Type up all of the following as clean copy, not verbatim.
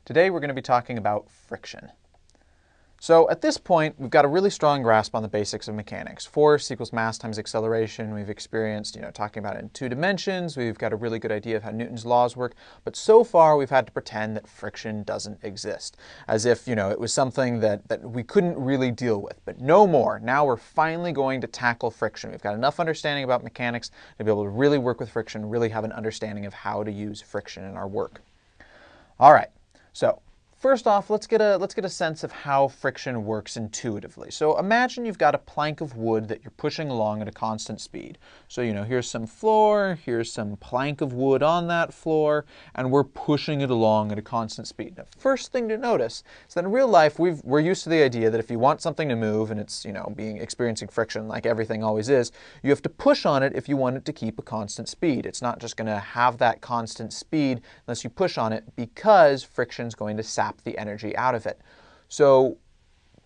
Today we're going to be talking about friction. So at this point, we've got a really strong grasp on the basics of mechanics. Force equals mass times acceleration. We've experienced, talking about it in 2 dimensions. We've got a really good idea of how Newton's laws work. But so far, we've had to pretend that friction doesn't exist, as if, it was something that we couldn't really deal with. But no more. Now we're finally going to tackle friction. We've got enough understanding about mechanics to be able to really work with friction, really have an understanding of how to use friction in our work. All right. So first off, let's get a sense of how friction works intuitively. So imagine you've got a plank of wood that you're pushing along at a constant speed. So here's some floor, here's some plank of wood on that floor, and we're pushing it along at a constant speed. Now, first thing to notice is that in real life we're used to the idea that if you want something to move and it's experiencing friction like everything always is, you have to push on it if you want it to keep a constant speed. It's not just going to have that constant speed unless you push on it, because friction is going to sap the energy out of it. So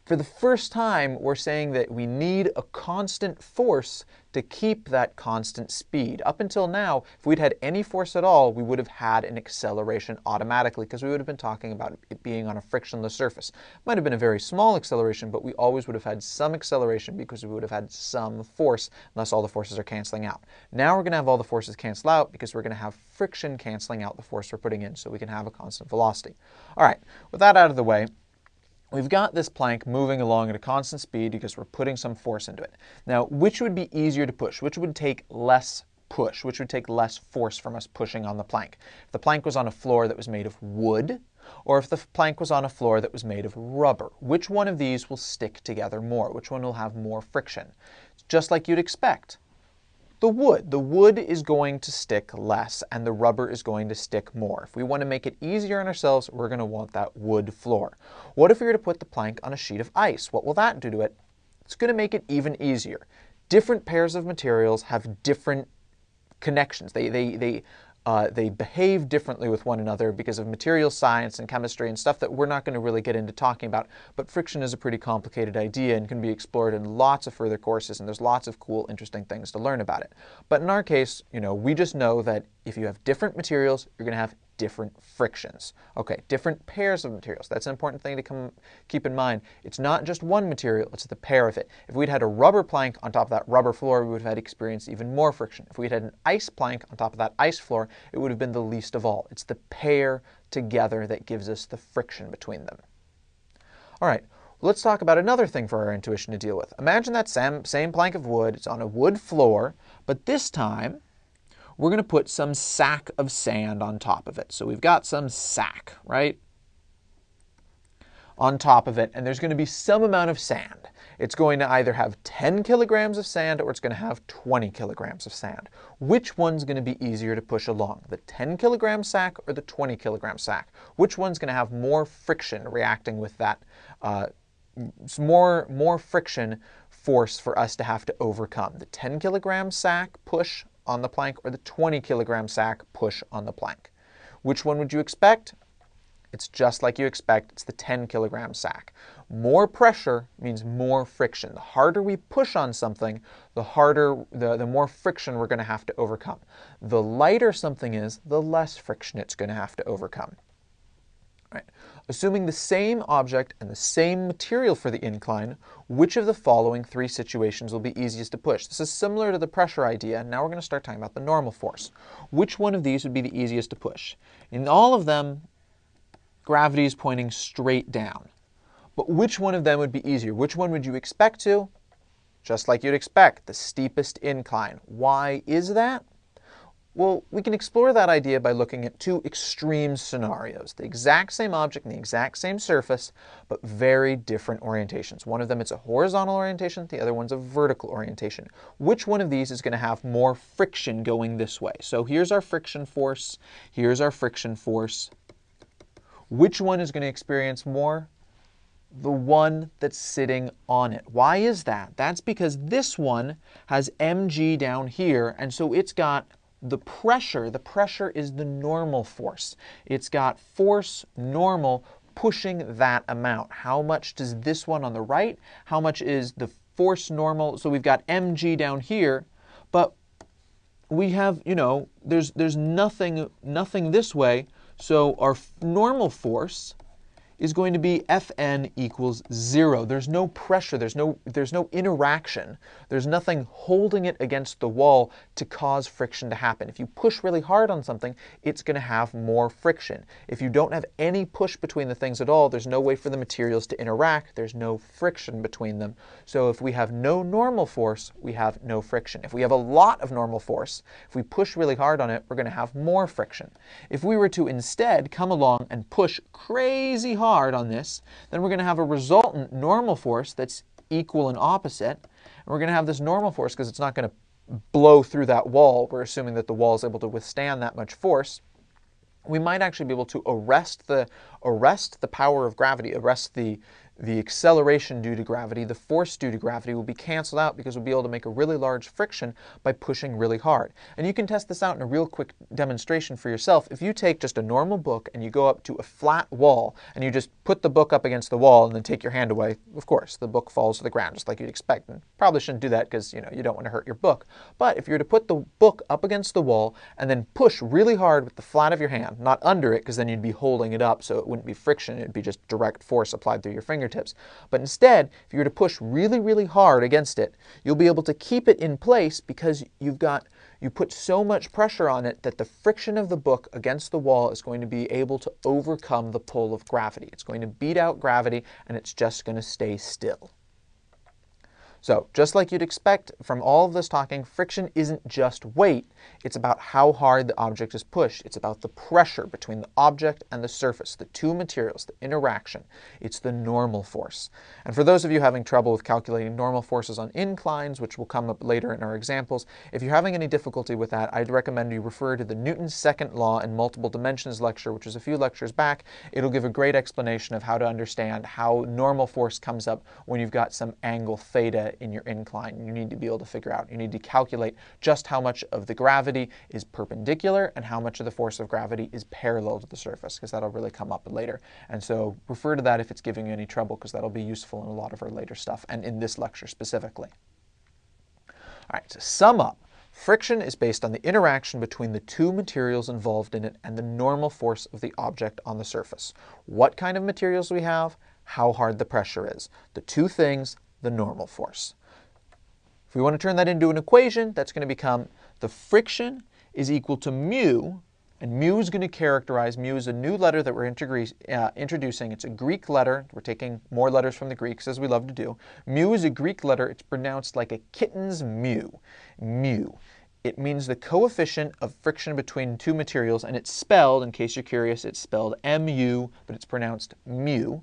for the first time, we're saying that we need a constant force to keep that constant speed. Up until now, if we'd had any force at all, we would have had an acceleration automatically, because we would have been talking about it being on a frictionless surface. It might have been a very small acceleration, but we always would have had some acceleration because we would have had some force, unless all the forces are canceling out. Now we're going to have all the forces cancel out because we're going to have friction canceling out the force we're putting in, so we can have a constant velocity. All right, with that out of the way, we've got this plank moving along at a constant speed because we're putting some force into it. Now, which would be easier to push? Which would take less push? Which would take less force from us pushing on the plank? If the plank was on a floor that was made of wood, or if the plank was on a floor that was made of rubber, which one of these will stick together more? Which one will have more friction? It's just like you'd expect. The wood is going to stick less, and the rubber is going to stick more. If we want to make it easier on ourselves, we're going to want that wood floor. What if we were to put the plank on a sheet of ice? What will that do to it? It's going to make it even easier. Different pairs of materials have different connections. They behave differently with one another because of material science and chemistry and stuff that we're not going to really get into talking about. But friction is a pretty complicated idea and can be explored in lots of further courses, and there's lots of cool, interesting things to learn about it. But in our case, we just know that if you have different materials, you're going to have different frictions. Okay, different pairs of materials. That's an important thing to keep in mind. It's not just one material, it's the pair of it. If we'd had a rubber plank on top of that rubber floor, we would have had experienced even more friction. If we'd had an ice plank on top of that ice floor, it would have been the least of all. It's the pair together that gives us the friction between them. All right, let's talk about another thing for our intuition to deal with. Imagine that same plank of wood. It's on a wood floor, but this time we're going to put some sack of sand on top of it. So we've got some sack, right, on top of it, and there's going to be some amount of sand. It's going to either have 10 kilograms of sand or it's going to have 20 kilograms of sand. Which one's going to be easier to push along, the 10 kilogram sack or the 20 kilogram sack? Which one's going to have more friction reacting with that, more friction force for us to have to overcome? The 10 kilogram sack push on the plank or the 20 kilogram sack push on the plank? Which one would you expect? It's just like you expect. It's the 10 kilogram sack. More pressure means more friction. The harder we push on something, the more friction we're going to have to overcome. The lighter something is, the less friction it's going to have to overcome. Right. Assuming the same object and the same material for the incline, which of the following 3 situations will be easiest to push? This is similar to the pressure idea. Now we're going to start talking about the normal force. Which one of these would be the easiest to push? In all of them, gravity is pointing straight down. But which one of them would be easier? Which one would you expect to? Just like you'd expect, the steepest incline. Why is that? Well, we can explore that idea by looking at 2 extreme scenarios. The exact same object and the exact same surface, but very different orientations. One of them is a horizontal orientation, the other one's a vertical orientation. Which one of these is going to have more friction going this way? So here's our friction force, here's our friction force. Which one is going to experience more? The one that's sitting on it. Why is that? That's because this one has mg down here, and so it's got the pressure is the normal force. It's got force normal pushing that amount. How much does this one on the right? How much is the force normal? So we've got mg down here, but we have, there's nothing this way, So our normal force is going to be Fn equals 0. There's no pressure, there's no interaction, there's nothing holding it against the wall to cause friction to happen. If you push really hard on something, it's going to have more friction. If you don't have any push between the things at all, there's no way for the materials to interact, there's no friction between them. So if we have no normal force, we have no friction. If we have a lot of normal force, if we push really hard on it, we're going to have more friction. If we were to instead come along and push crazy hard on this, then we're going to have a resultant normal force that's equal and opposite. And we're going to have this normal force, because it's not going to blow through that wall. We're assuming that the wall is able to withstand that much force. We might actually be able to arrest the power of gravity, arrest the acceleration due to gravity. The force due to gravity will be canceled out, because we'll be able to make a really large friction by pushing really hard. And you can test this out in a real quick demonstration for yourself. If you take just a normal book and you go up to a flat wall and you just put the book up against the wall and then take your hand away, of course, the book falls to the ground just like you'd expect. And probably shouldn't do that, because you don't want to hurt your book. But if you were to put the book up against the wall and then push really hard with the flat of your hand, not under it, because then you'd be holding it up, so it wouldn't be friction, it'd be just direct force applied through your fingertips. But instead, if you were to push really, really hard against it, you'll be able to keep it in place, because you put so much pressure on it that the friction of the book against the wall is going to be able to overcome the pull of gravity. It's going to beat out gravity, and it's just going to stay still. So, just like you'd expect from all of this talking, friction isn't just weight. It's about how hard the object is pushed. It's about the pressure between the object and the surface, the two materials, the interaction. It's the normal force. And for those of you having trouble with calculating normal forces on inclines, which will come up later in our examples, if you're having any difficulty with that, I'd recommend you refer to the Newton's second law in multiple dimensions lecture, which is a few lectures back. It'll give a great explanation of how to understand how normal force comes up when you've got some angle theta in your incline. You need to be able to figure out, you need to calculate just how much of the gravity is perpendicular and how much of the force of gravity is parallel to the surface, because that'll really come up later. And so refer to that if it's giving you any trouble, because that'll be useful in a lot of our later stuff and in this lecture specifically. All right, to sum up, friction is based on the interaction between the two materials involved in it and the normal force of the object on the surface. What kind of materials we have, how hard the pressure is. The two things, the normal force. If we want to turn that into an equation, that's going to become the friction is equal to mu, and mu is going to characterize, mu is a new letter that we're introducing. It's a Greek letter. We're taking more letters from the Greeks, as we love to do. Mu is a Greek letter. It's pronounced like a kitten's mew. Mu. It means the coefficient of friction between two materials, and it's spelled, in case you're curious, it's spelled mu, but it's pronounced mu.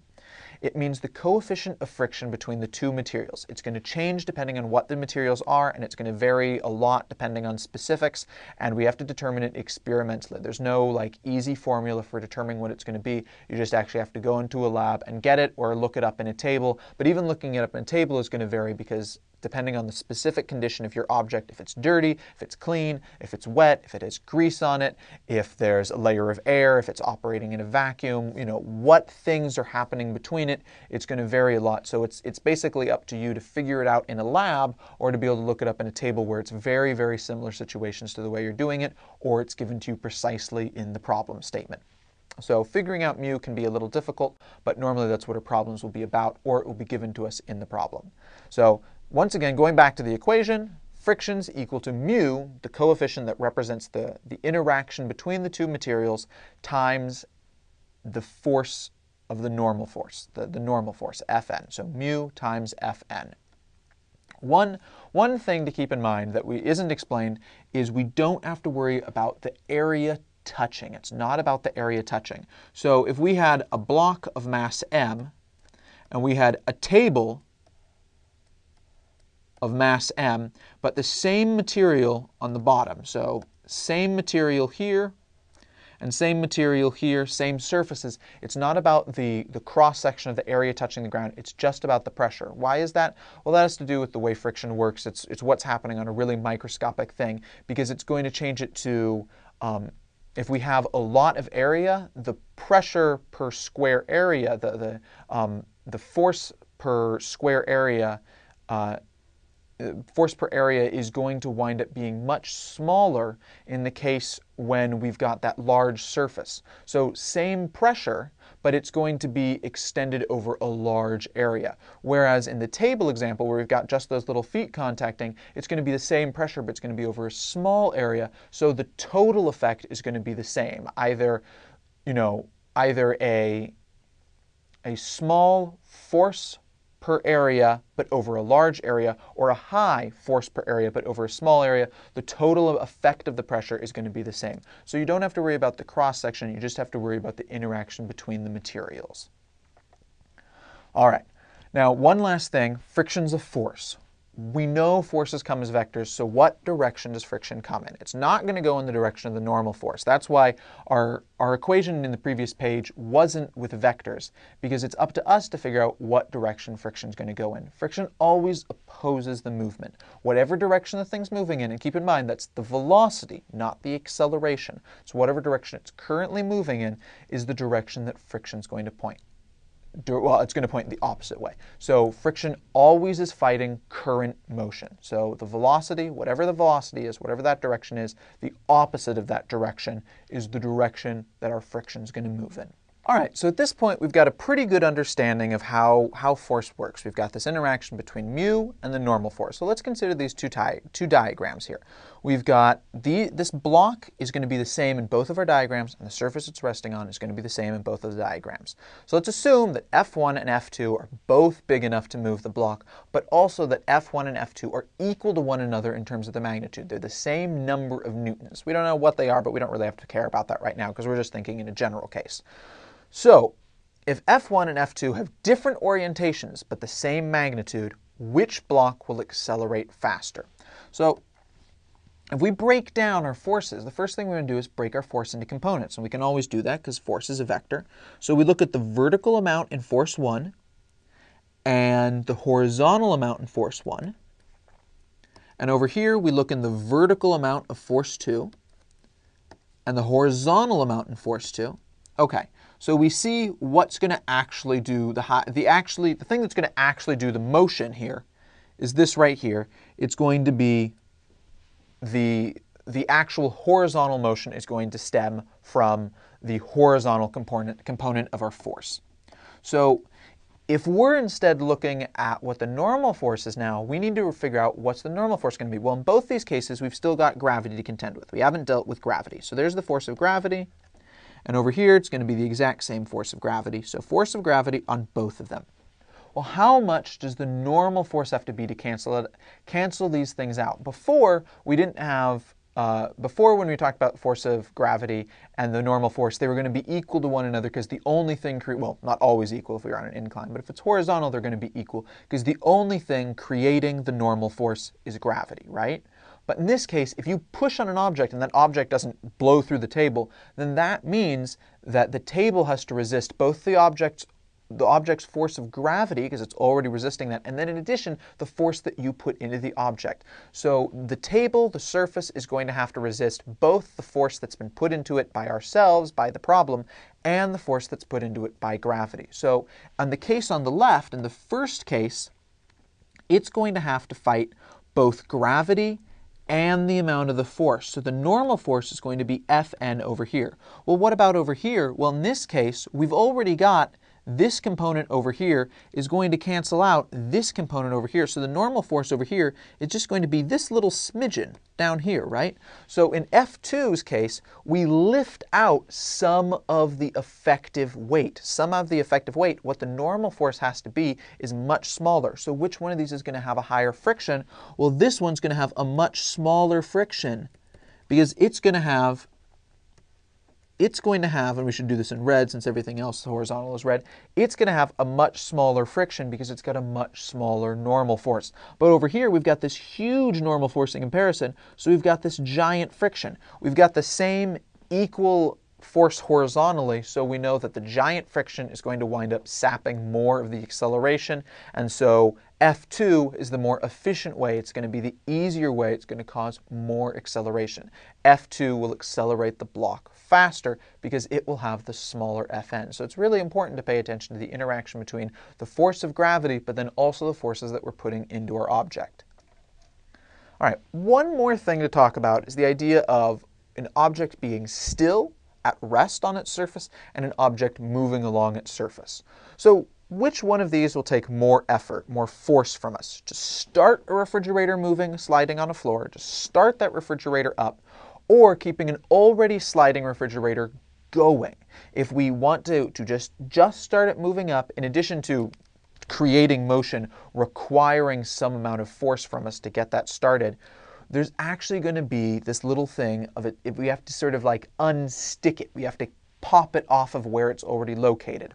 It means the coefficient of friction between the two materials. It's going to change depending on what the materials are, and it's going to vary a lot depending on specifics, and we have to determine it experimentally. There's no easy formula for determining what it's going to be. You just actually have to go into a lab and get it, or look it up in a table. But even looking it up in a table is going to vary, because depending on the specific condition of your object, if it's dirty, if it's clean, if it's wet, if it has grease on it, if there's a layer of air, if it's operating in a vacuum, what things are happening between it, it's going to vary a lot. So it's basically up to you to figure it out in a lab, or to be able to look it up in a table where it's very, very similar situations to the way you're doing it, or it's given to you precisely in the problem statement. So figuring out mu can be a little difficult, but normally that's what our problems will be about, or it will be given to us in the problem. So once again, going back to the equation, friction's equal to mu, the coefficient that represents the interaction between the two materials, times the force of the normal force, the normal force, Fn. So mu times Fn. One thing to keep in mind that isn't explained is we don't have to worry about the area touching. It's not about the area touching. So if we had a block of mass m, and we had a table of mass m, but the same material on the bottom. So same material here, and same material here, same surfaces. It's not about the cross-section of the area touching the ground. It's just about the pressure. Why is that? Well, that has to do with the way friction works. It's what's happening on a really microscopic thing, because it's going to change it to, if we have a lot of area, the pressure per square area, the force per square area force per area is going to wind up being much smaller in the case when we've got that large surface. So same pressure, but it's going to be extended over a large area. Whereas in the table example, where we've got just those little feet contacting, it's going to be the same pressure, but it's going to be over a small area. So the total effect is going to be the same. Either a small force per area, but over a large area, or a high force per area, but over a small area, the total effect of the pressure is going to be the same. So you don't have to worry about the cross-section, you just have to worry about the interaction between the materials. All right, now one last thing, friction's a force. We know forces come as vectors, so what direction does friction come in? It's not going to go in the direction of the normal force. That's why our equation in the previous page wasn't with vectors, because it's up to us to figure out what direction friction is going to go in. Friction always opposes the movement. Whatever direction the thing's moving in, and keep in mind that's the velocity, not the acceleration. So whatever direction it's currently moving in is the direction that friction's going to point. Well, it's going to point the opposite way. So friction always is fighting current motion. So the velocity, whatever the velocity is, whatever that direction is, the opposite of that direction is the direction that our friction is going to move in. All right, so at this point, we've got a pretty good understanding of how force works. We've got this interaction between mu and the normal force. So let's consider these two diagrams here. We've got this block is going to be the same in both of our diagrams, and the surface it's resting on is going to be the same in both of the diagrams. So let's assume that F1 and F2 are both big enough to move the block, but also that F1 and F2 are equal to one another in terms of the magnitude. They're the same number of newtons. We don't know what they are, but we don't really have to care about that right now because we're just thinking in a general case. So, if F1 and F2 have different orientations but the same magnitude, which block will accelerate faster? So, if we break down our forces, the first thing we're going to do is break our force into components. And we can always do that because force is a vector. So we look at the vertical amount in force 1 and the horizontal amount in force 1. And over here we look in the vertical amount of force 2 and the horizontal amount in force 2. Okay. So we see what's going to actually do the thing that's going to actually do the motion here is this right here. It's going to be the actual horizontal motion is going to stem from the horizontal component of our force. So if we're instead looking at what the normal force is now, we need to figure out what's the normal force going to be. Well, in both these cases, we've still got gravity to contend with. We haven't dealt with gravity. So there's the force of gravity. And over here, it's going to be the exact same force of gravity. So force of gravity on both of them. Well, how much does the normal force have to be to cancel these things out? Before, we didn't have, before when we talked about force of gravity and the normal force, they were going to be equal to one another because the only thing, well, not always equal if we were on an incline, but if it's horizontal, they're going to be equal because the only thing creating the normal force is gravity, right? But in this case, if you push on an object and that object doesn't blow through the table, then that means that the table has to resist both the object's force of gravity, because it's already resisting that, and then in addition, the force that you put into the object. So the table, the surface, is going to have to resist both the force that's been put into it by ourselves, by the problem, and the force that's put into it by gravity. So on the case on the left, in the first case, it's going to have to fight both gravity and the amount of the force. So the normal force is going to be Fn over here. Well, what about over here? Well, in this case, we've already got this component over here is going to cancel out this component over here. So the normal force over here is just going to be this little smidgen down here, right? So in F2's case, we lift out some of the effective weight. Some of the effective weight, what the normal force has to be, is much smaller. So which one of these is going to have a higher friction? Well, this one's going to have a much smaller friction because it's going to have, and we should do this in red since everything else horizontal is red, it's going to have a much smaller friction because it's got a much smaller normal force. But over here, we've got this huge normal force in comparison, so we've got this giant friction. We've got the same equal force horizontally, so we know that the giant friction is going to wind up sapping more of the acceleration, and so F2 is the more efficient way. It's going to be the easier way. It's going to cause more acceleration. F2 will accelerate the block faster because it will have the smaller Fn. So it's really important to pay attention to the interaction between the force of gravity, but then also the forces that we're putting into our object. All right, one more thing to talk about is the idea of an object being still, at rest on its surface, and an object moving along its surface. So which one of these will take more effort, more force from us? To start a refrigerator moving, sliding on a floor, to start that refrigerator up, or keeping an already sliding refrigerator going? If we want to just start it moving up, in addition to creating motion requiring some amount of force from us to get that started, there's actually going to be this little thing of it. If we have to sort of like unstick it, we have to pop it off of where it's already located.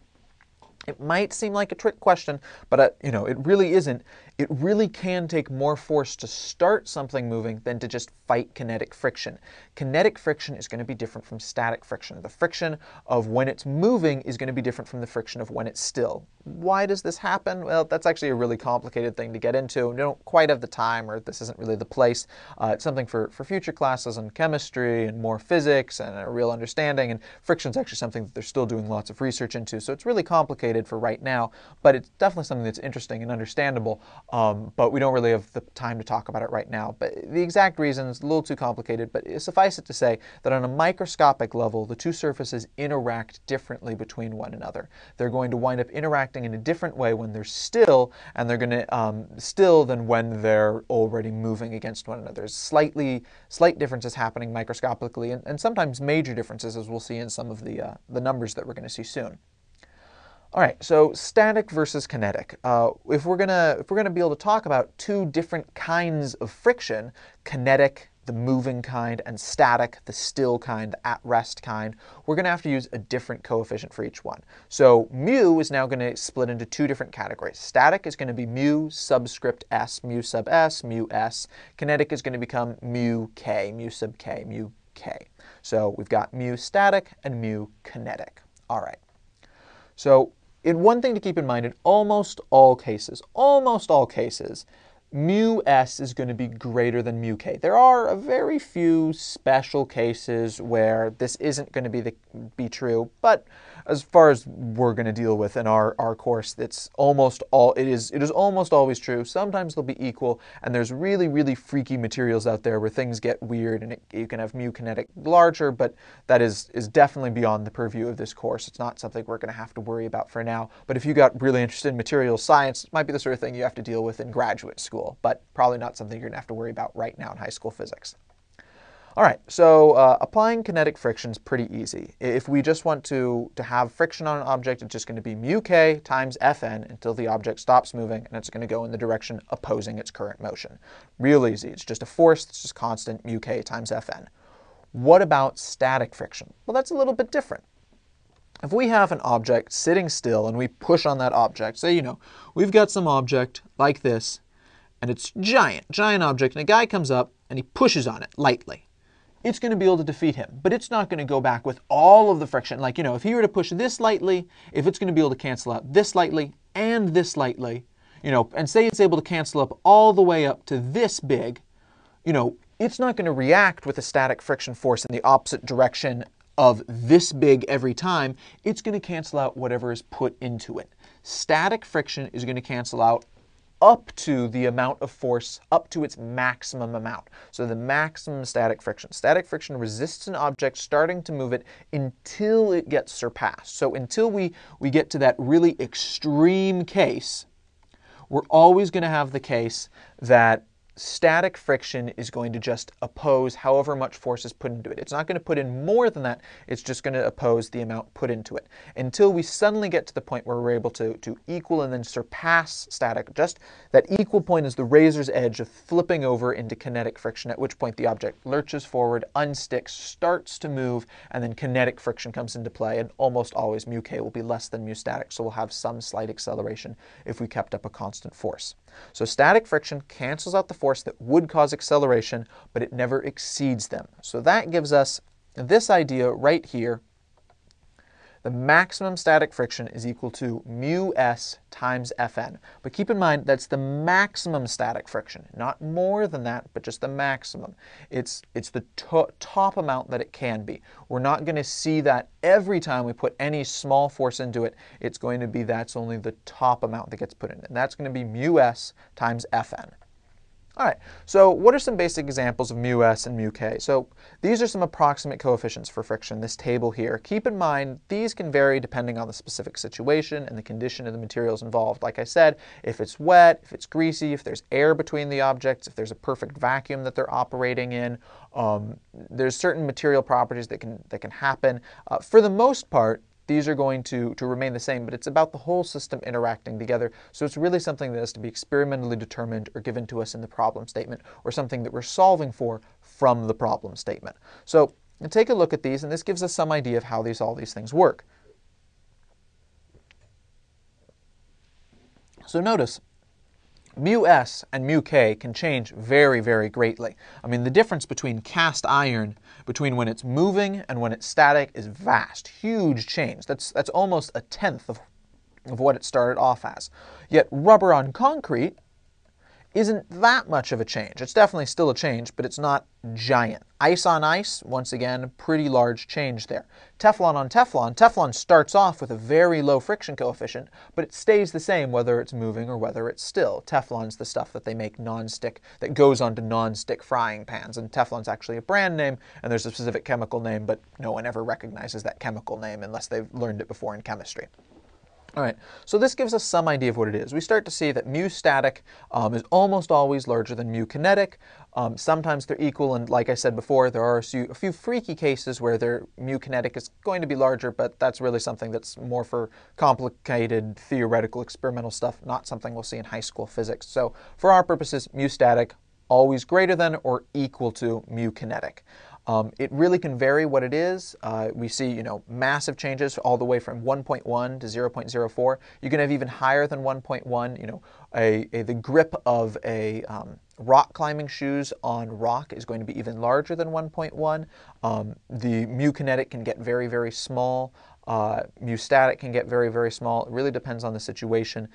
It might seem like a trick question, but it really isn't. It really can take more force to start something moving than to just fight kinetic friction. Kinetic friction is going to be different from static friction. The friction of when it's moving is going to be different from the friction of when it's still. Why does this happen? Well, that's actually a really complicated thing to get into. We don't quite have the time, or this isn't really the place. It's something for future classes on chemistry and more physics and a real understanding. And friction is actually something that they're still doing lots of research into. So it's really complicated for right now, but it's definitely something that's interesting and understandable. But we don't really have the time to talk about it right now. But the exact reasons, a little too complicated, but suffice it to say that on a microscopic level, the two surfaces interact differently between one another. They're going to wind up interacting in a different way when they're still, and they're going to still than when they're already moving against one another. There's slight differences happening microscopically, and sometimes major differences, as we'll see in some of the numbers that we're going to see soon. All right, so static versus kinetic. If we're gonna be able to talk about two different kinds of friction, kinetic, the moving kind, and static, the still kind, the at-rest kind, we're gonna have to use a different coefficient for each one. So mu is now gonna split into two different categories. Static is gonna be mu subscript s, mu sub s, mu s. Kinetic is gonna become mu k, mu sub k, mu k. So we've got mu static and mu kinetic. All right. So one thing to keep in mind, in almost all cases, mu s is going to be greater than mu k. There are a very few special cases where this isn't going to be true, but as far as we're going to deal with in our course, it is almost always true. Sometimes they'll be equal, and there's really, really freaky materials out there where things get weird, and you can have mu kinetic larger, but that is definitely beyond the purview of this course. It's not something we're going to have to worry about for now. But if you got really interested in materials science, it might be the sort of thing you have to deal with in graduate school, but probably not something you're going to have to worry about right now in high school physics. All right, so applying kinetic friction is pretty easy. If we just want to have friction on an object, it's just going to be mu k times Fn until the object stops moving, and it's going to go in the direction opposing its current motion. Real easy. It's just a force that's just constant, mu k times Fn. What about static friction? Well, that's a little bit different. If we have an object sitting still and we push on that object, say, we've got some object like this, and it's giant object, and a guy comes up and he pushes on it lightly. It's going to be able to defeat him, but it's not going to go back with all of the friction. Like, if he were to push this lightly, if it's going to be able to cancel out this lightly and this lightly, and say it's able to cancel up all the way up to this big, it's not going to react with a static friction force in the opposite direction of this big every time. It's going to cancel out whatever is put into it. Static friction is going to cancel out up to the amount of force, up to its maximum amount. So the maximum static friction. Static friction resists an object starting to move it until it gets surpassed. So until we get to that really extreme case, we're always going to have the case that static friction is going to just oppose however much force is put into it. It's not going to put in more than that. It's just going to oppose the amount put into it until we suddenly get to the point where we're able to equal and then surpass static. Just that equal point is the razor's edge of flipping over into kinetic friction, at which point the object lurches forward, unsticks, starts to move, and then kinetic friction comes into play, and almost always mu k will be less than mu static, so we'll have some slight acceleration if we kept up a constant force. So static friction cancels out the force that would cause acceleration, but it never exceeds them. So that gives us this idea right here. The maximum static friction is equal to mu s times Fn. But keep in mind, that's the maximum static friction, not more than that, but just the maximum. It's the top amount that it can be. We're not going to see that every time we put any small force into it. It's going to be that's only the top amount that gets put in, and that's going to be mu s times Fn. All right, so what are some basic examples of mu s and mu k? So these are some approximate coefficients for friction, this table here. Keep in mind, these can vary depending on the specific situation and the condition of the materials involved. Like I said, if it's wet, if it's greasy, if there's air between the objects, if there's a perfect vacuum that they're operating in, there's certain material properties that can happen. For the most part, these are going to remain the same, but it's about the whole system interacting together. So it's really something that has to be experimentally determined or given to us in the problem statement, or something that we're solving for from the problem statement. So take a look at these, and this gives us some idea of how all these things work. So notice, mu s and mu k can change very, very greatly. I mean, the difference between cast iron, between when it's moving and when it's static, is vast, huge change. That's almost a tenth of what it started off as. Yet rubber on concrete isn't that much of a change. It's definitely still a change, but it's not giant. Ice on ice, once again, pretty large change there. Teflon on Teflon, Teflon starts off with a very low friction coefficient, but it stays the same whether it's moving or whether it's still. Teflon's the stuff that they make non-stick, that goes onto non-stick frying pans, and Teflon's actually a brand name, and there's a specific chemical name, but no one ever recognizes that chemical name unless they've learned it before in chemistry. All right, so this gives us some idea of what it is. We start to see that mu static is almost always larger than mu kinetic. Sometimes they're equal, and like I said before, there are a few freaky cases where their mu kinetic is going to be larger, but that's really something that's more for complicated theoretical experimental stuff, not something we'll see in high school physics. So for our purposes, mu static always greater than or equal to mu kinetic. It really can vary what it is. We see, massive changes all the way from 1.1 to 0.04. You can have even higher than 1.1. The grip of a rock climbing shoes on rock is going to be even larger than 1.1. The mu kinetic can get very, very small. Mu static can get very, very small. It really depends on the situation.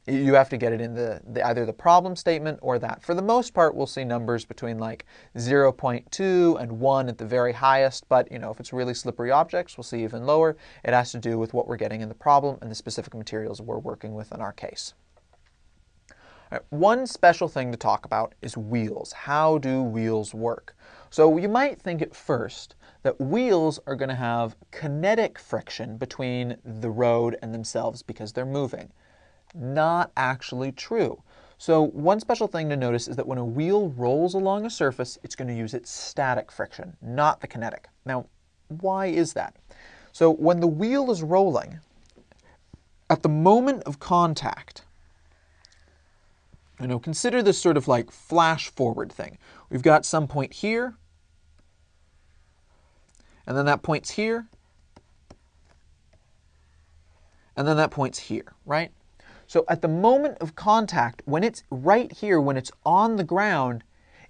You have to get it in either the problem statement or that. For the most part, we'll see numbers between like 0.2 and 1 at the very highest, but if it's really slippery objects, we'll see even lower. It has to do with what we're getting in the problem and the specific materials we're working with in our case. All right, one special thing to talk about is wheels. How do wheels work? So you might think at first that wheels are going to have kinetic friction between the road and themselves because they're moving. Not actually true. So one special thing to notice is that when a wheel rolls along a surface, it's going to use its static friction, not the kinetic. Now, why is that? So when the wheel is rolling, at the moment of contact, consider this sort of like flash forward thing. We've got some point here, and then that point's here, and then that point's here, right? So at the moment of contact, when it's right here, when it's on the ground,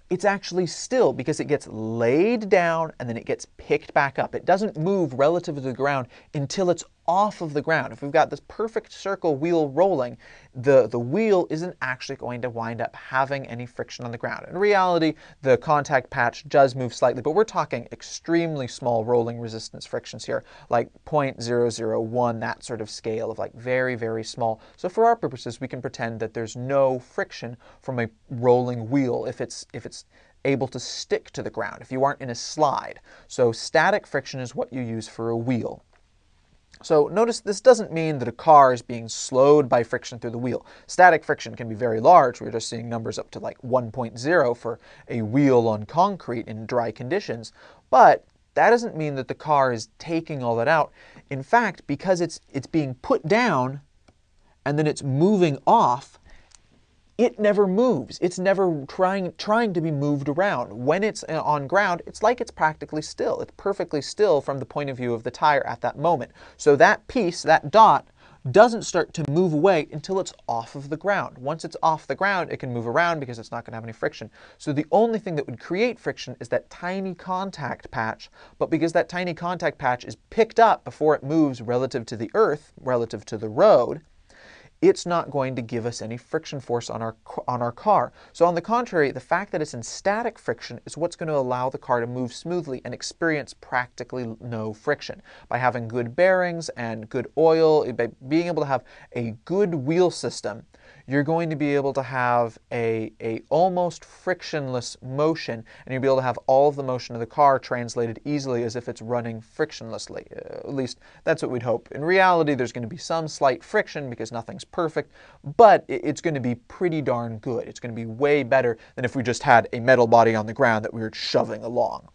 it's actually still because it gets laid down and then it gets picked back up. It doesn't move relative to the ground until it's off of the ground. If we've got this perfect circle wheel rolling, the wheel isn't actually going to wind up having any friction on the ground. In reality, the contact patch does move slightly, but we're talking extremely small rolling resistance frictions here, like 0.001, that sort of scale of like very, very small. So for our purposes, we can pretend that there's no friction from a rolling wheel if it's able to stick to the ground, if you aren't in a slide. So static friction is what you use for a wheel. So notice this doesn't mean that a car is being slowed by friction through the wheel. Static friction can be very large. We're just seeing numbers up to like 1.0 for a wheel on concrete in dry conditions. But that doesn't mean that the car is taking all that out. In fact, because it's being put down and then it's moving off, it never moves. It's never trying to be moved around. When it's on ground, it's like it's practically still. It's perfectly still from the point of view of the tire at that moment. So that piece, that dot, doesn't start to move away until it's off of the ground. Once it's off the ground, it can move around because it's not going to have any friction. So the only thing that would create friction is that tiny contact patch. But because that tiny contact patch is picked up before it moves relative to the earth, relative to the road, it's not going to give us any friction force on our car. So on the contrary, the fact that it's in static friction is what's going to allow the car to move smoothly and experience practically no friction. By having good bearings and good oil, by being able to have a good wheel system, you're going to be able to have a almost frictionless motion, and you'll be able to have all of the motion of the car translated easily as if it's running frictionlessly. At least that's what we'd hope. In reality, there's going to be some slight friction because nothing's perfect, but it's going to be pretty darn good. It's going to be way better than if we just had a metal body on the ground that we were shoving along.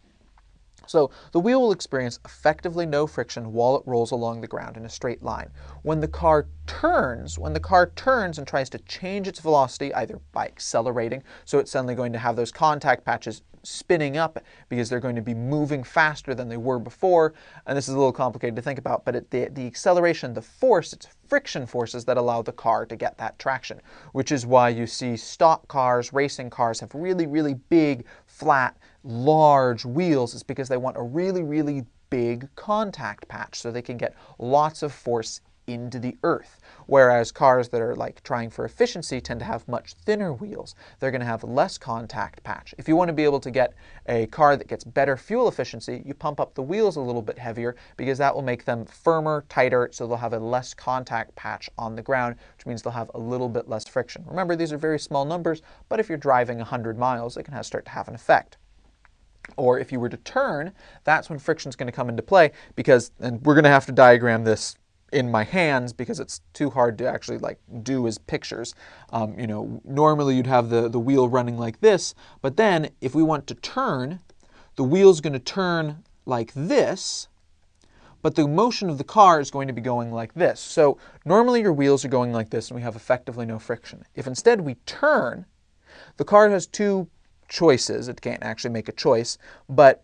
So the wheel will experience effectively no friction while it rolls along the ground in a straight line. When the car turns and tries to change its velocity, either by accelerating, so it's suddenly going to have those contact patches spinning up because they're going to be moving faster than they were before, and this is a little complicated to think about, but the acceleration, the force, it's friction forces that allow the car to get that traction, which is why you see stock cars, racing cars have really, really big, flat, large wheels. Is because they want a really, really big contact patch so they can get lots of force into the earth. Whereas cars that are like trying for efficiency tend to have much thinner wheels. They're going to have less contact patch. If you want to be able to get a car that gets better fuel efficiency, you pump up the wheels a little bit heavier because that will make them firmer, tighter, so they'll have a less contact patch on the ground, which means they'll have a little bit less friction. Remember, these are very small numbers, but if you're driving 100 miles, it can start to have an effect. Or if you were to turn, that's when friction is going to come into play because, and we're going to have to diagram this in my hands because it's too hard to actually do as pictures. Normally you'd have the wheel running like this, but then if we want to turn, the wheel's going to turn like this, but the motion of the car is going to be going like this. So normally your wheels are going like this and we have effectively no friction. If instead we turn, the car has two choices. It can't actually make a choice, but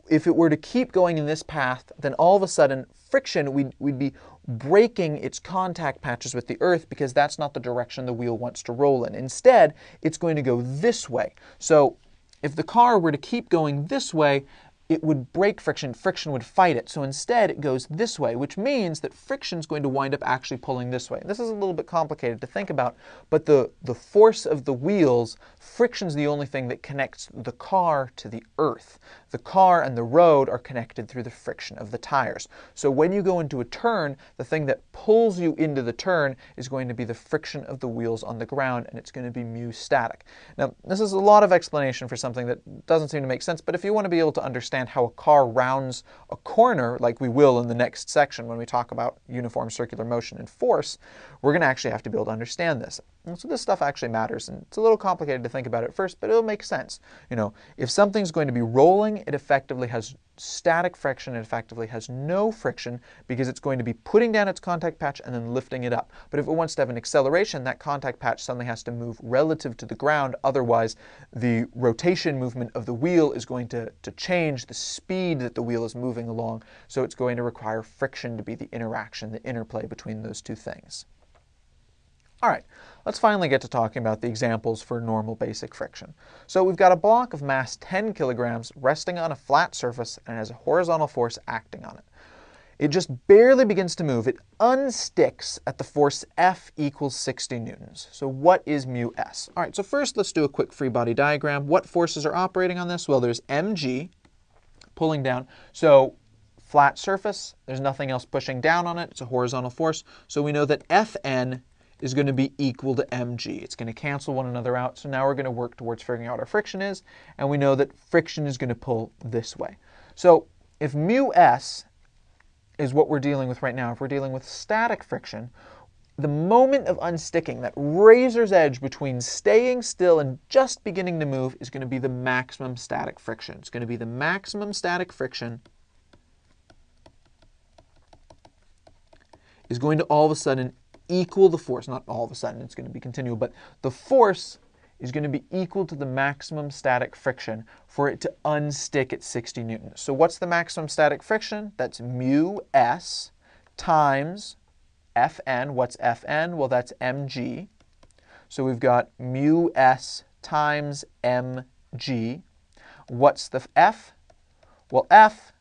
if it were to keep going in this path, then all of a sudden friction, we'd be breaking its contact patches with the earth because that's not the direction the wheel wants to roll in. Instead, it's going to go this way. So if the car were to keep going this way, it would break friction. Friction would fight it. So instead, it goes this way, which means that friction is going to wind up actually pulling this way. This is a little bit complicated to think about, but the force of the wheels, friction's the only thing that connects the car to the earth. The car and the road are connected through the friction of the tires. So when you go into a turn, the thing that pulls you into the turn is going to be the friction of the wheels on the ground, and it's going to be mu static. Now, this is a lot of explanation for something that doesn't seem to make sense, but if you want to be able to understand how a car rounds a corner, like we will in the next section when we talk about uniform circular motion and force, we're going to actually have to be able to understand this. And so this stuff actually matters, and it's a little complicated to think about at first, but it'll make sense. If something's going to be rolling, it effectively has static friction, it effectively has no friction because it's going to be putting down its contact patch and then lifting it up. But if it wants to have an acceleration, that contact patch suddenly has to move relative to the ground, otherwise the rotation movement of the wheel is going to change the speed that the wheel is moving along, so it's going to require friction to be the interaction, the interplay between those two things. All right, let's finally get to talking about the examples for normal basic friction. So we've got a block of mass 10 kilograms resting on a flat surface and has a horizontal force acting on it. It just barely begins to move. It unsticks at the force F equals 60 newtons. So what is mu S? All right, so first let's do a quick free body diagram. What forces are operating on this? Well, there's mg pulling down. So flat surface, there's nothing else pushing down on it. It's a horizontal force. So we know that Fn is going to be equal to mg. It's going to cancel one another out. So now we're going to work towards figuring out what our friction is. And we know that friction is going to pull this way. So if mu S is what we're dealing with right now, if we're dealing with static friction, the moment of unsticking, that razor's edge between staying still and just beginning to move, is going to be the maximum static friction. It's going to be the maximum static friction is going to all of a sudden equal the force. Not all of a sudden, it's going to be continual, but the force is going to be equal to the maximum static friction for it to unstick at 60 newtons. So what's the maximum static friction? That's mu S times Fn. What's Fn? Well, that's mg. So we've got mu S times mg. What's the F? Well, F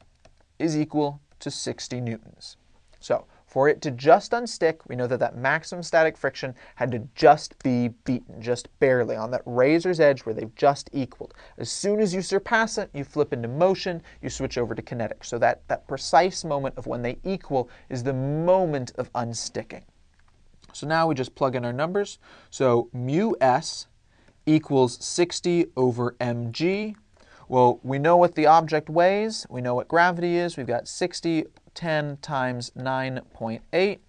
is equal to 60 newtons. So for it to just unstick, we know that that maximum static friction had to just be beaten, just barely, on that razor's edge where they've just equaled. As soon as you surpass it, you flip into motion, you switch over to kinetic. So that precise moment of when they equal is the moment of unsticking. So now we just plug in our numbers. So mu s equals 60 over mg. Well, we know what the object weighs. We know what gravity is. We've got 60, 10 times 9.8.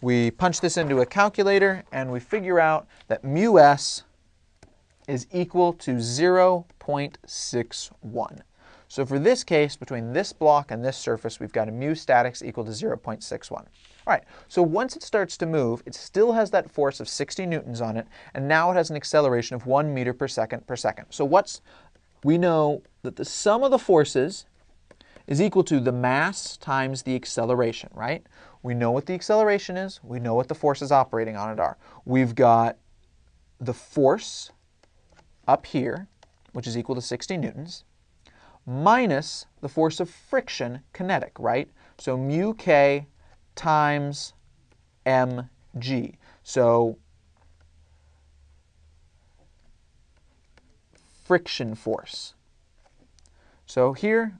We punch this into a calculator, and we figure out that mu s is equal to 0.61. So for this case, between this block and this surface, we've got a mu statics equal to 0.61. All right, so once it starts to move, it still has that force of 60 newtons on it, and now it has an acceleration of 1 meter per second per second. So we know that the sum of the forces is equal to the mass times the acceleration, right? We know what the acceleration is. We know what the forces operating on it are. We've got the force up here, which is equal to 60 newtons, minus the force of friction, kinetic, right? So mu k times mg. So friction force. So here,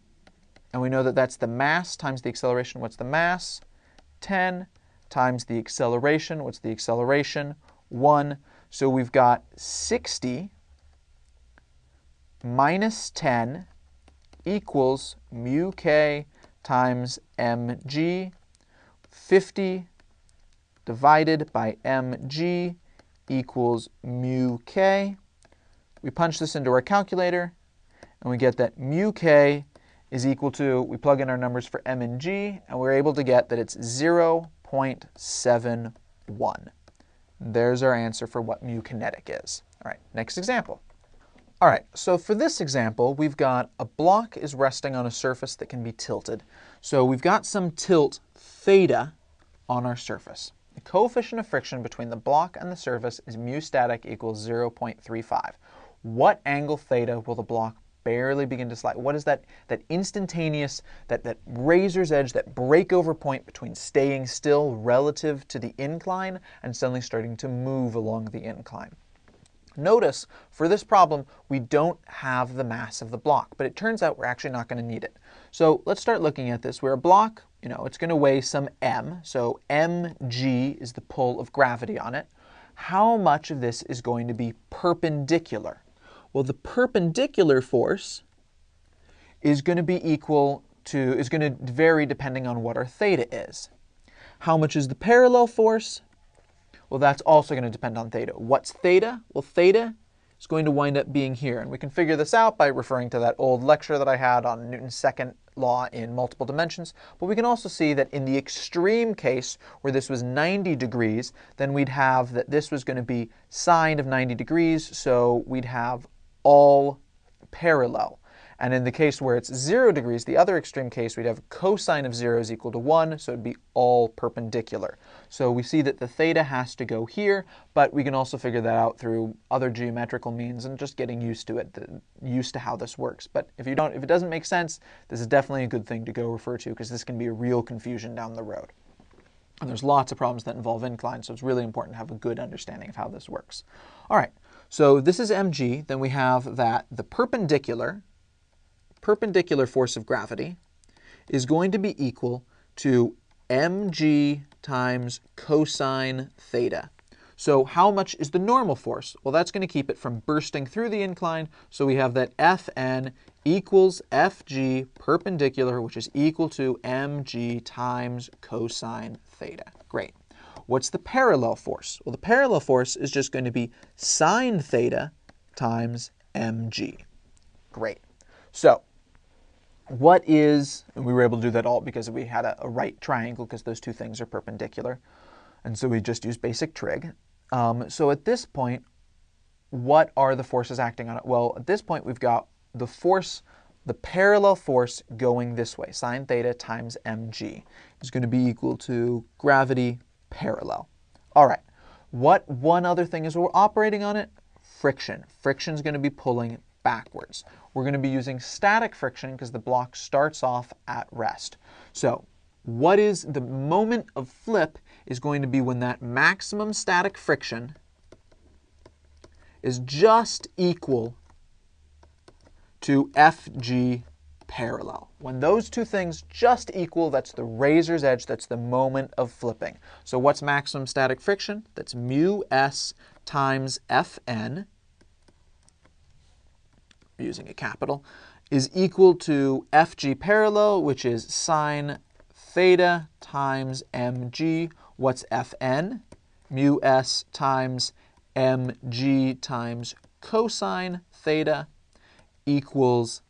and we know that that's the mass times the acceleration. What's the mass? 10 times the acceleration. What's the acceleration? 1. So we've got 60 minus 10 equals mu k times mg. 50 divided by mg equals mu k. We punch this into our calculator, and we get that mu k is equal to, we plug in our numbers for m and g, and we're able to get that it's 0.71. There's our answer for what mu kinetic is. All right, next example. All right, so for this example, we've got a block is resting on a surface that can be tilted. So we've got some tilt theta on our surface. The coefficient of friction between the block and the surface is mu static equals 0.35. What angle theta will the block barely begin to slide? What is that instantaneous, that razor's edge, that breakover point between staying still relative to the incline and suddenly starting to move along the incline? Notice, for this problem, we don't have the mass of the block, but it turns out we're actually not going to need it. So let's start looking at this. Where a block, it's going to weigh some m, so mg is the pull of gravity on it. How much of this is going to be perpendicular? Well, the perpendicular force is going to be is going to vary depending on what our theta is. How much is the parallel force? Well, that's also going to depend on theta. What's theta? Well, theta is going to wind up being here. And we can figure this out by referring to that old lecture that I had on Newton's second law in multiple dimensions. But we can also see that in the extreme case where this was 90 degrees, then we'd have that this was going to be sine of 90 degrees. So we'd have all parallel. And in the case where it's 0 degrees, the other extreme case, we'd have cosine of 0 is equal to 1, so it'd be all perpendicular. So we see that the theta has to go here, but we can also figure that out through other geometrical means and just getting used to it, used to how this works. But if it doesn't make sense, this is definitely a good thing to go refer to, because this can be a real confusion down the road. And there's lots of problems that involve incline, so it's really important to have a good understanding of how this works. All right, so this is mg. Then we have that the perpendicular force of gravity is going to be equal to mg times cosine theta. So how much is the normal force? Well, that's going to keep it from bursting through the incline. So we have that Fn equals Fg perpendicular, which is equal to mg times cosine theta. Great. What's the parallel force? Well, the parallel force is just going to be sine theta times mg. Great. So and we were able to do that all because we had a right triangle, because those two things are perpendicular. And so we just used basic trig. So at this point, what are the forces acting on it? Well, at this point, we've got the parallel force going this way. Sine theta times mg is going to be equal to gravity parallel. All right. What one other thing is we're operating on it? Friction. Friction is going to be pulling backwards. We're going to be using static friction because the block starts off at rest. So what is the moment of flip is going to be when that maximum static friction is just equal to Fg parallel. When those two things just equal, that's the razor's edge, that's the moment of flipping. So what's maximum static friction? That's mu s times Fn, using a capital, is equal to Fg parallel, which is sine theta times mg. What's Fn? Mu s times mg times cosine theta equals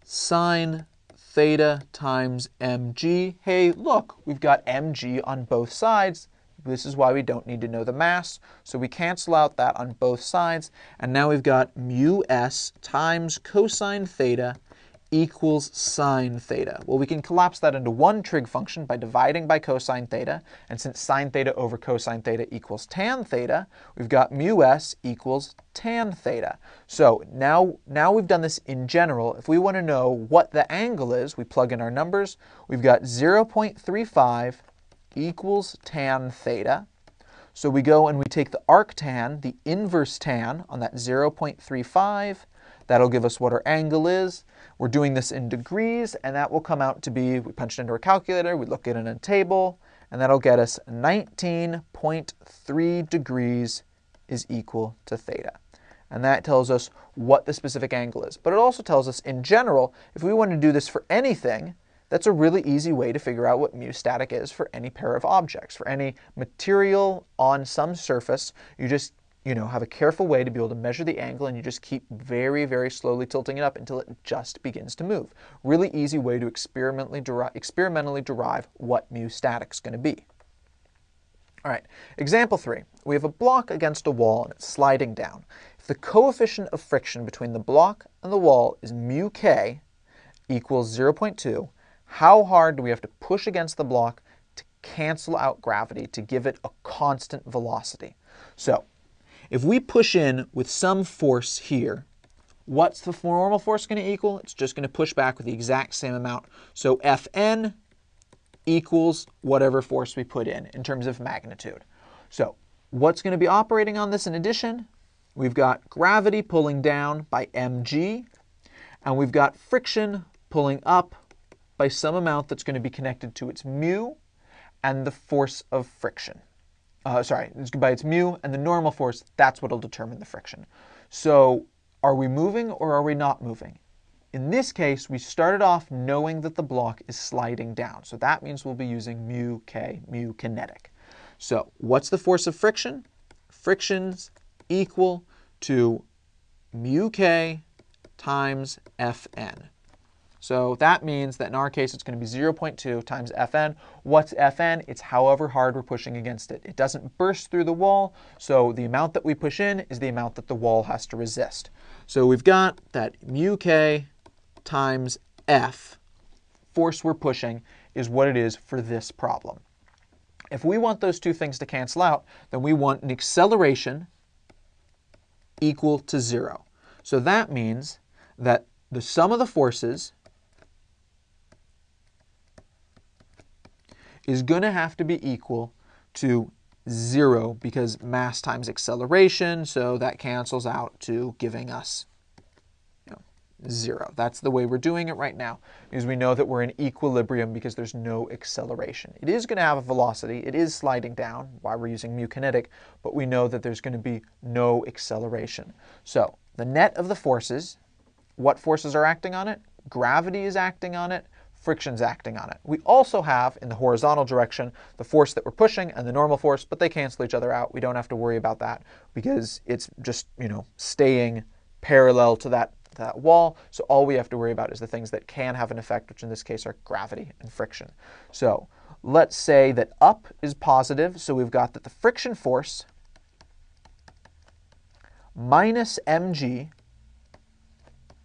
sine theta times mg. Hey, look, we've got mg on both sides. This is why we don't need to know the mass. So we cancel out that on both sides. And now we've got mu s times cosine theta equals sine theta. Well, we can collapse that into one trig function by dividing by cosine theta. And since sine theta over cosine theta equals tan theta, we've got mu s equals tan theta. So now we've done this in general. If we want to know what the angle is, we plug in our numbers. We've got 0.35 equals tan theta. So we go and we take the arctan, the inverse tan, on that 0.35. That'll give us what our angle is. We're doing this in degrees, and that will come out to be, we punch it into our calculator, we look at it in a table, and that'll get us 19.3 degrees is equal to theta. And that tells us what the specific angle is. But it also tells us, in general, if we want to do this for anything, that's a really easy way to figure out what mu static is for any pair of objects. For any material on some surface, you just have a careful way to be able to measure the angle, and you just keep very, very slowly tilting it up until it just begins to move. Really easy way to experimentally derive what mu static is going to be. All right, example 3. We have a block against a wall and it's sliding down. If the coefficient of friction between the block and the wall is mu k equals 0.2, how hard do we have to push against the block to cancel out gravity to give it a constant velocity? So if we push in with some force here, what's the normal force going to equal? It's just going to push back with the exact same amount. So Fn equals whatever force we put in terms of magnitude. So what's going to be operating on this in addition? We've got gravity pulling down by mg, and we've got friction pulling up by some amount that's going to be connected to its mu and the force of friction. By its mu and the normal force, that's what will determine the friction. So are we moving or are we not moving? In this case, we started off knowing that the block is sliding down. So that means we'll be using mu k, mu kinetic. So what's the force of friction? Friction's equal to mu k times Fn. So that means that in our case, it's going to be 0.2 times Fn. What's Fn? It's however hard we're pushing against it. It doesn't burst through the wall, so the amount that we push in is the amount that the wall has to resist. So we've got that mu k times F, force we're pushing, is what it is for this problem. If we want those two things to cancel out, then we want an acceleration equal to 0. So that means that the sum of the forces is going to have to be equal to 0 because mass times acceleration, so that cancels out to giving us 0. That's the way we're doing it right now, because we know that we're in equilibrium because there's no acceleration. It is going to have a velocity. It is sliding down, why we're using mu kinetic, but we know that there's going to be no acceleration. So the net of the forces, what forces are acting on it? Gravity is acting on it. Friction's acting on it. We also have, in the horizontal direction, the force that we're pushing and the normal force, but they cancel each other out. We don't have to worry about that because it's just, staying parallel to that wall. So all we have to worry about is the things that can have an effect, which in this case are gravity and friction. So let's say that up is positive. So we've got that the friction force minus mg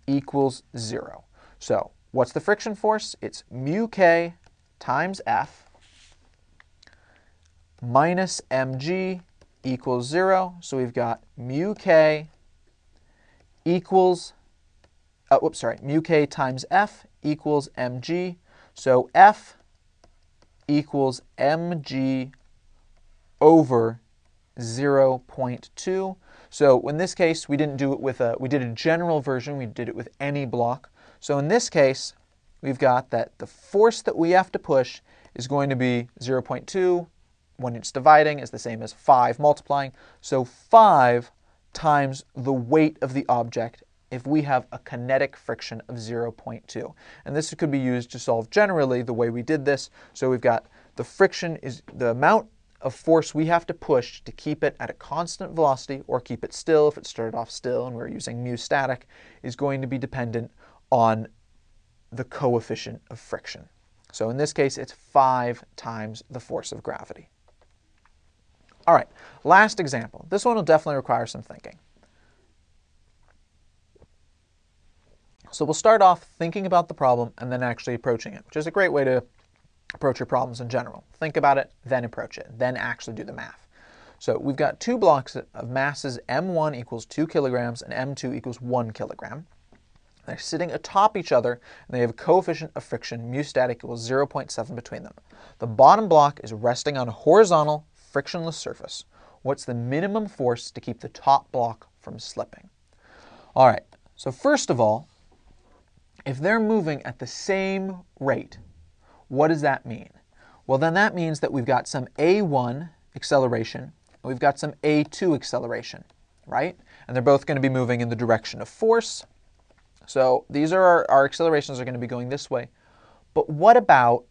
equals 0. So what's the friction force? It's mu k times F minus mg equals 0. So we've got mu k equals, mu k times F equals mg. So F equals mg over 0.2. So in this case, we didn't do it with we did a general version. We did it with any block. So in this case, we've got that the force that we have to push is going to be 0.2 when it's dividing is the same as 5 multiplying. So 5 times the weight of the object if we have a kinetic friction of 0.2. And this could be used to solve generally the way we did this. So we've got the friction is the amount of force we have to push to keep it at a constant velocity or keep it still if it started off still and we're using mu static is going to be dependent on the coefficient of friction. So in this case, it's 5 times the force of gravity. All right, last example. This one will definitely require some thinking. So we'll start off thinking about the problem and then actually approaching it, which is a great way to approach your problems in general. Think about it, then approach it, then actually do the math. So we've got two blocks of masses m1 equals 2 kilograms and m2 equals 1 kilogram. They're sitting atop each other, and they have a coefficient of friction, mu static equals 0.7 between them. The bottom block is resting on a horizontal, frictionless surface. What's the minimum force to keep the top block from slipping? All right, so first of all, if they're moving at the same rate, what does that mean? Well, then that means that we've got some a1 acceleration, and we've got some a2 acceleration, right? And they're both going to be moving in the direction of force. So these are our accelerations are going to be going this way. But what about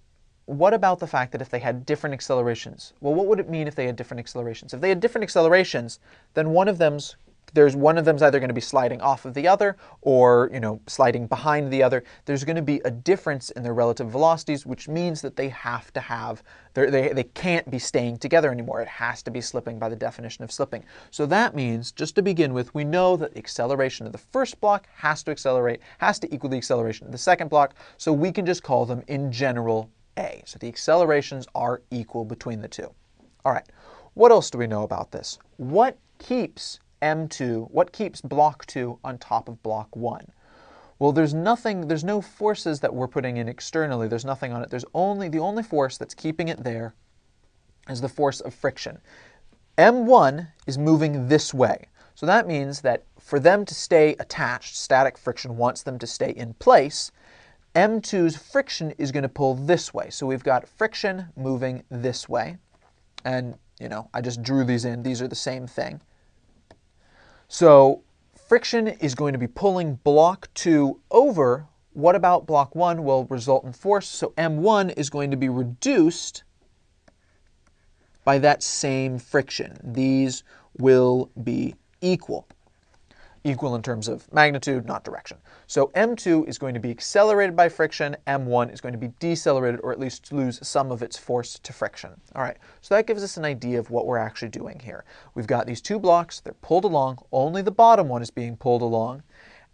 the fact that if they had different accelerations? Well, what would it mean if they had different accelerations? If they had different accelerations, then one of them's either going to be sliding off of the other or, sliding behind the other. There's going to be a difference in their relative velocities, which means that they have to have, they can't be staying together anymore. It has to be slipping by the definition of slipping. So that means, just to begin with, we know that the acceleration of the first block has to equal the acceleration of the second block. So we can just call them in general A. So the accelerations are equal between the two. All right, what else do we know about this? What keeps block 2 on top of block 1? Well, there's no forces that we're putting in externally. There's nothing on it. The only force that's keeping it there is the force of friction. M1 is moving this way. So that means that for them to stay attached, static friction wants them to stay in place. M2's friction is going to pull this way. So we've got friction moving this way. And, I just drew these in. These are the same thing. So friction is going to be pulling block 2 over. What about block 1 will result in force? So M1 is going to be reduced by that same friction. These will be equal. Equal in terms of magnitude, not direction. So M2 is going to be accelerated by friction, M1 is going to be decelerated, or at least lose some of its force to friction. All right, so that gives us an idea of what we're actually doing here. We've got these two blocks, they're pulled along, only the bottom one is being pulled along,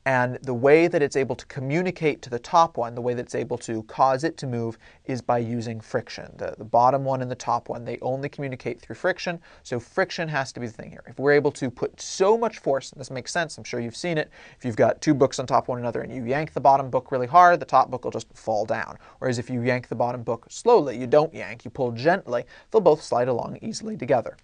and the way that it's able to communicate to the top one, the way that it's able to cause it to move, is by using friction. The bottom one and the top one, they only communicate through friction, so friction has to be the thing here. If we're able to put so much force, and this makes sense, I'm sure you've seen it, if you've got two books on top of one another and you yank the bottom book really hard, the top book will just fall down. Whereas if you yank the bottom book slowly, you don't yank, you pull gently, they'll both slide along easily together.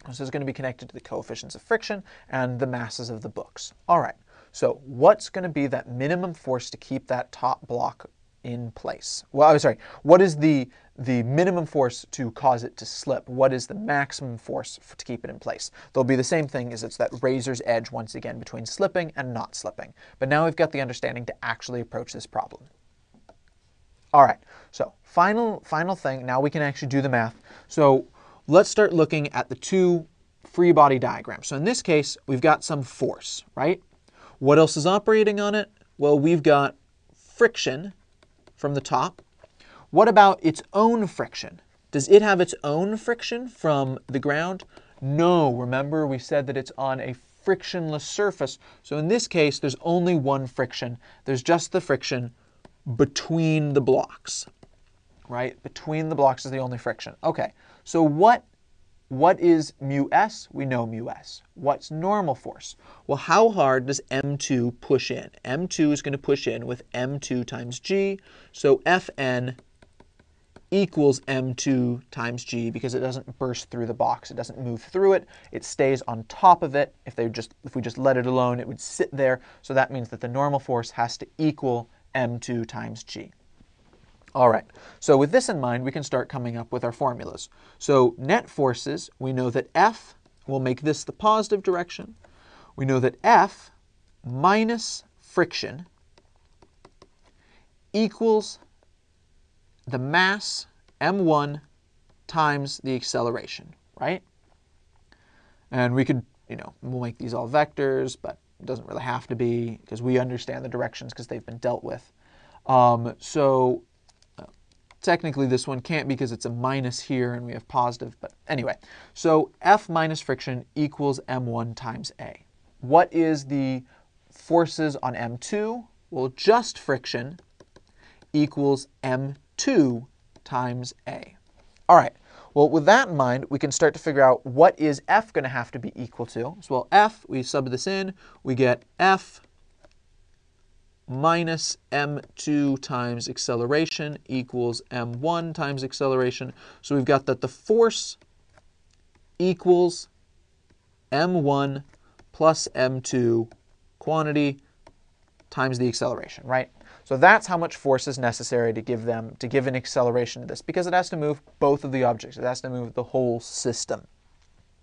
This is going to be connected to the coefficients of friction and the masses of the books. All right. So what's going to be that minimum force to keep that top block in place? Well, I'm sorry, what is the minimum force to cause it to slip? What is the maximum force to keep it in place? They'll be the same thing, as it's that razor's edge once again between slipping and not slipping. But now we've got the understanding to actually approach this problem. All right, so final thing, now we can actually do the math. So let's start looking at the two free body diagrams. So in this case, we've got some force, right? What else is operating on it? Well, we've got friction from the top. What about its own friction? Does it have its own friction from the ground? No, remember we said that it's on a frictionless surface. So in this case, there's only one friction. There's just the friction between the blocks, right? Between the blocks is the only friction. Okay, so what is mu s? We know mu s. What's normal force? Well, how hard does M2 push in? M2 is going to push in with M2 times G, so Fn equals m2 times g because it doesn't burst through the box. It doesn't move through it. It stays on top of it. If we just let it alone, it would sit there. So that means that the normal force has to equal m2 times g. All right, so with this in mind, we can start coming up with our formulas. So net forces, we know that F will make this the positive direction. We know that F minus friction equals the mass m1 times the acceleration, right? And we could, we'll make these all vectors, but it doesn't really have to be because we understand the directions because they've been dealt with. Technically this one can't because it's a minus here and we have positive, but anyway. So F minus friction equals m1 times A. What is the forces on m2? Well, just friction equals m2 times A. All right, well, with that in mind, we can start to figure out what is F going to have to be equal to. So, well, F, we sub this in, we get F minus m2 times acceleration equals m1 times acceleration. So we've got that the force equals m1 plus m2 quantity times the acceleration, right? So that's how much force is necessary to give an acceleration to this, because it has to move both of the objects. It has to move the whole system.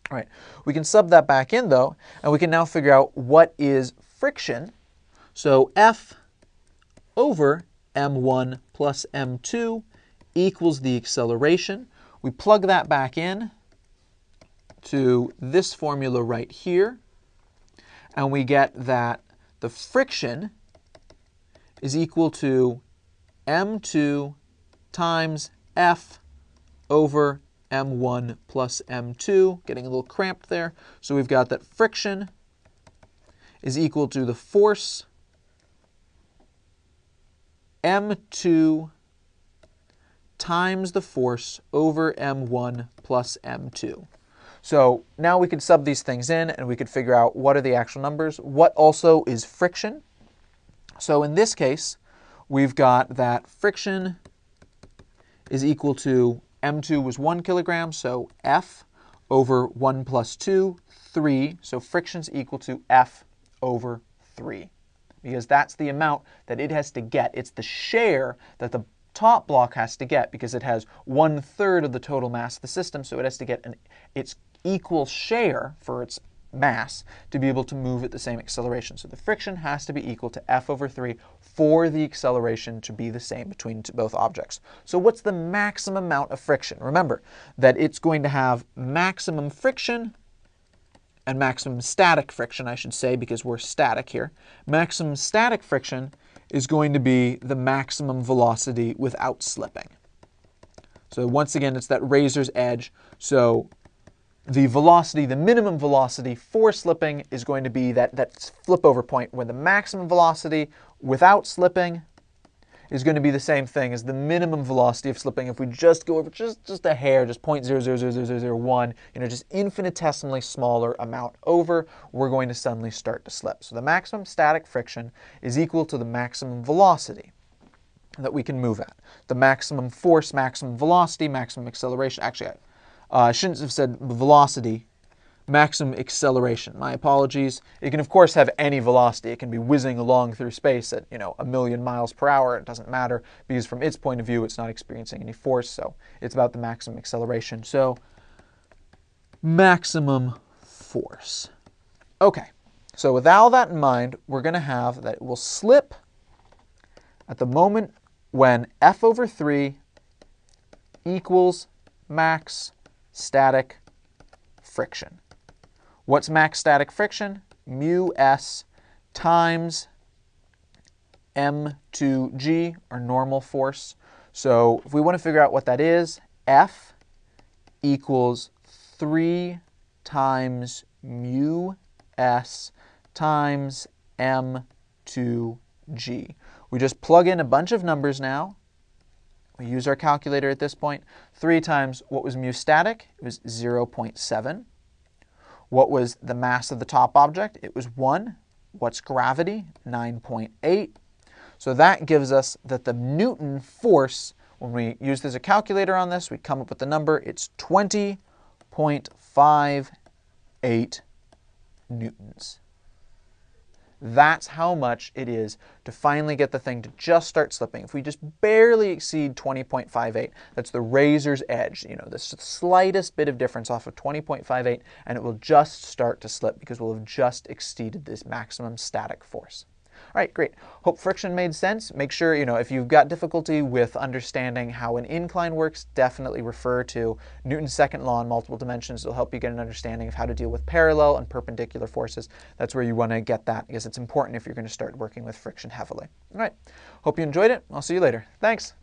All right, we can sub that back in though, and we can now figure out what is friction. So F over m1 plus m2 equals the acceleration. We plug that back in to this formula right here, and we get that the friction is equal to m2 times F over m1 plus m2, getting a little cramped there. So we've got that friction is equal to the force m2 times the force over m1 plus m2. So now we could sub these things in and we could figure out what are the actual numbers. What also is friction? So in this case, we've got that friction is equal to m2 was 1 kilogram, so F over 1 plus 2, 3. So friction's equal to F over 3, because that's the amount that it has to get. It's the share that the top block has to get, because it has 1/3 of the total mass of the system, so it has to get its equal share for its mass to be able to move at the same acceleration. So the friction has to be equal to F over 3 for the acceleration to be the same between both objects. So what's the maximum amount of friction? Remember that it's going to have maximum friction and maximum static friction, I should say, because we're static here. Maximum static friction is going to be the maximum velocity without slipping. So once again, it's that razor's edge. So the velocity, the minimum velocity for slipping is going to be that flip over point where the maximum velocity without slipping is going to be the same thing as the minimum velocity of slipping. If we just go over just a hair, just 0.000001, just infinitesimally smaller amount over, we're going to suddenly start to slip. So the maximum static friction is equal to the maximum velocity that we can move at. The maximum force, maximum velocity, maximum acceleration. Actually, I shouldn't have said velocity, maximum acceleration. My apologies. It can, of course, have any velocity. It can be whizzing along through space at, 1,000,000 miles per hour. It doesn't matter, because from its point of view, it's not experiencing any force, so it's about the maximum acceleration. So, maximum force. Okay, so with all that in mind, we're going to have that it will slip at the moment when F over 3 equals max static friction. What's max static friction? Mu s times m2g, or normal force. So if we want to figure out what that is, F equals 3 times mu s times m2g. We just plug in a bunch of numbers now. We use our calculator at this point. 3 times, what was mu static? It was 0.7. What was the mass of the top object? It was 1. What's gravity? 9.8. So that gives us that the Newton force When we use this as a calculator on this, we come up with the number. It's 20.58 newtons. That's how much it is to finally get the thing to just start slipping. If we just barely exceed 20.58, that's the razor's edge, the slightest bit of difference off of 20.58, and it will just start to slip because we'll have just exceeded this maximum static force. All right, great. Hope friction made sense. Make sure, if you've got difficulty with understanding how an incline works, definitely refer to Newton's second law in multiple dimensions. It'll help you get an understanding of how to deal with parallel and perpendicular forces. That's where you want to get that because it's important if you're going to start working with friction heavily. All right, hope you enjoyed it. I'll see you later. Thanks.